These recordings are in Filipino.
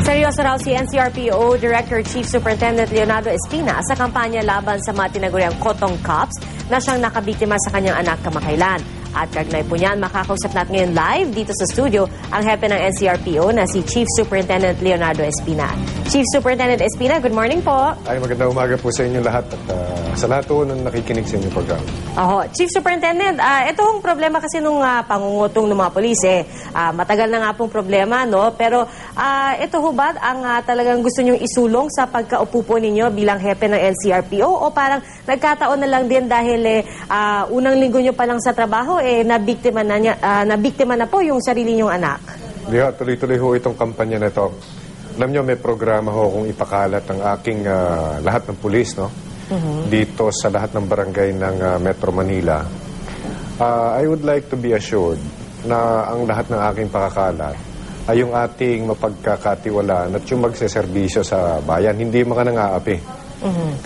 Seryoso raw si NCRPO Director Chief Superintendent Leonardo Espina sa kampanya laban sa mga tinaguriang cotton cops na siyang nakabiktima sa kanyang anak kamakailan. At kagnay po niyan, makakausap natin ngayon live dito sa studio ang hepe ng NCRPO na si Chief Superintendent Leonardo Espina. Chief Superintendent Espina, good morning po. Ay, magandang umaga po sa inyo lahat at sa lahat po ng nakikinig sa inyong program. Chief Superintendent, ito ang problema kasi nung pangungutong ng mga polis matagal na nga pong problema, no? Pero ito ho ba ang talagang gusto nyong isulong sa pagkaupo po ninyo bilang hepe ng NCRPO o parang nagkataon na lang din dahil unang linggo nyo pa lang sa trabaho nabiktima na po yung sarili nyong anak? Di ho, tuloy-tuloy ho itong kampanya na ito. Alam nyo, may programa ho kung ipakalat ang aking lahat ng pulis, no? Dito sa lahat ng barangay ng Metro Manila. I would like to be assured na ang lahat ng aking pakakalat ay yung ating mapagkakatiwalaan at yung magseserbisyo sa bayan. Hindi mga nang-aapi.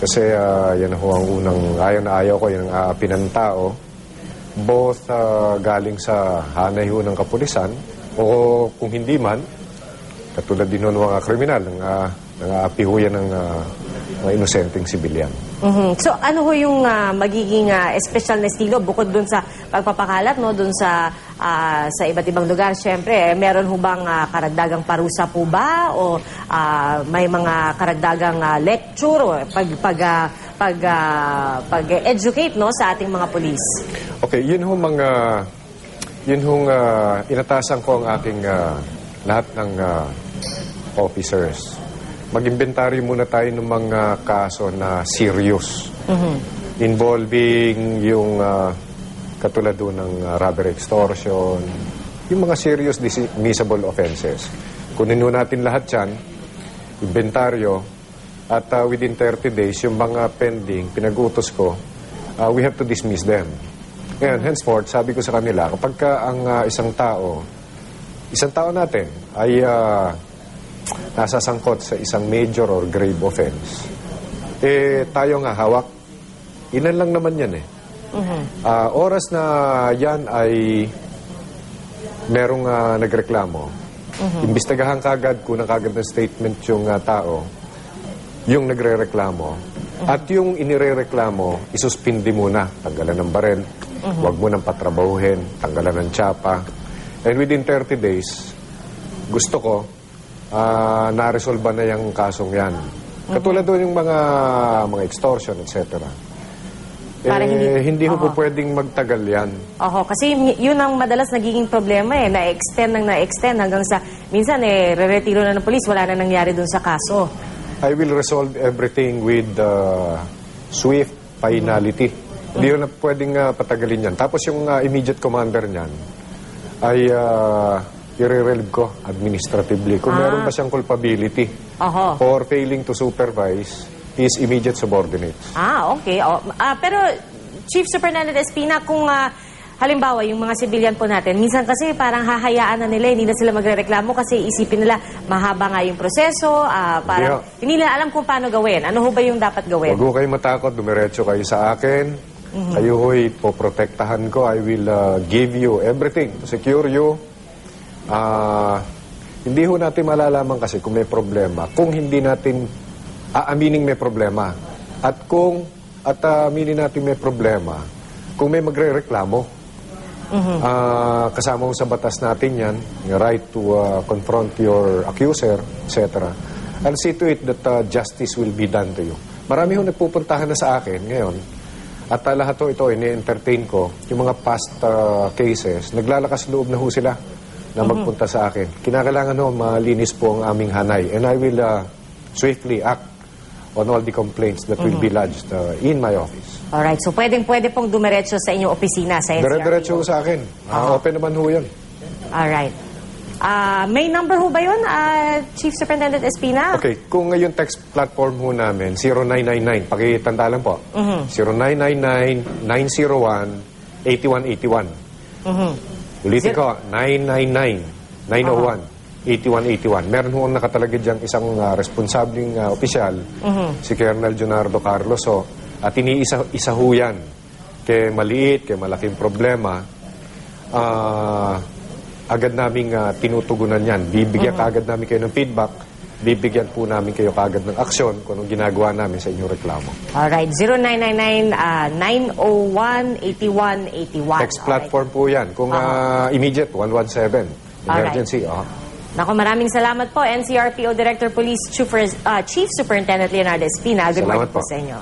Kasi yan ho ang unang ayaw ko, yan ang aapi ng tao. Both galing sa hanay ho ng kapulisan o kung hindi man, katulad din ng mga kriminal, nang-aapi ho yan ng mga inosenteng sibilyan. So ano ho yung magiging espesyal na estilo bukod dun sa pagpapakalat, no, dun sa iba't ibang lugar? Siyempre, meron ho bang karagdagang parusa po ba o may mga karagdagang lecture o pag-educate, no, sa ating mga pulis? Okay, yun hong inatasan ko ang aking lahat ng officers. Mag-inventaryo muna tayo ng mga kaso na serious. Involving yung katulad doon ng robbery extortion, yung mga serious dismissible offenses. Kunin natin lahat yan, inventaryo, at within 30 days, yung mga pending, pinag-utos ko, we have to dismiss them. Ngayon, henceforth, sabi ko sa kanila, kapag ang isang tao natin ay nasasangkot sa isang major or grave offense, tayo nga hawak. Ilan lang naman yan oras na yan ay merong nagreklamo, imbestigahan kagad, kunang kagad ng statement yung tao, yung nagre-reklamo, at yung inirereklamo, isuspindi muna, tanggalan ng barel, huwag mo nang patrabahuhin, tanggalan ng tsapa, and within 30 days, gusto ko, na-resolve na yung kasong yan. Katulad doon yung mga extortion, etc. Hindi ho po pwedeng magtagal yan. Kasi yun ang madalas nagiging problema na-extend hanggang sa minsan re-retiro na ng polis, wala na nangyari doon sa kaso. I will resolve everything with swift finality. Hindi na pwedeng patagalin yan. Tapos yung immediate commander niyan ay i-relieve ko administratively. Kung meron ba siyang culpability for failing to supervise his immediate subordinates. Okay. Pero Chief Superintendent Espina, kung halimbawa yung mga civilian po natin, minsan kasi parang hahayaan na nila, hindi na sila magrereklamo kasi isipin nila mahaba nga yung proseso, parang hindi nila alam kung paano gawin. Ano ho ba yung dapat gawin? Huwag ho kayo matakot, dumiretso kayo sa akin. Kayo ho'y poprotektahan ko. I will give you everything to secure you. Hindi ho natin malalaman kasi kung may problema, kung hindi natin aaminin may problema, at aminin natin may problema kung may magre-reklamo. Kasama ho sa batas natin yan, yung right to confront your accuser, etc. I'll see to it that justice will be done to you. Marami ho nagpupuntahan na sa akin ngayon, at lahat ito ini-entertain ko, yung mga past cases, naglalakas loob na ho sila na magpunta sa akin. Kinakailangan ho, malinis po ang aming hanay. And I will swiftly act on all the complaints that will be lodged in my office. Alright, so pwede pong dumiretso sa inyong opisina sa NCRPO? Diretso ho sa akin. Open naman ho yan. Alright. May number ho ba yun, Chief Superintendent Espina? Okay, kung ngayon text platform ho namin, 0999, pakitanda lang po. 0999-901-8181. Ulitin ko, 999-901-8181. Meron ho ang nakatalagay diyang isang responsabling opisyal, si Colonel Leonardo Carlos. At iniisa ho yan. Kaya maliit, kaya malaking problema, agad naming tinutugunan yan. Bibigyan agad namin kayo ng feedback bibigyan po namin kayo kagad ng aksyon kung anong ginagawa namin sa inyong reklamo. Alright, 0999-901-8181. Text platform po yan. Kung immediate, 117. Emergency. Naku, maraming salamat po, NCRPO Director Police Chief Superintendent Leonardo Espina. Good Salamat morning po po. sa inyo.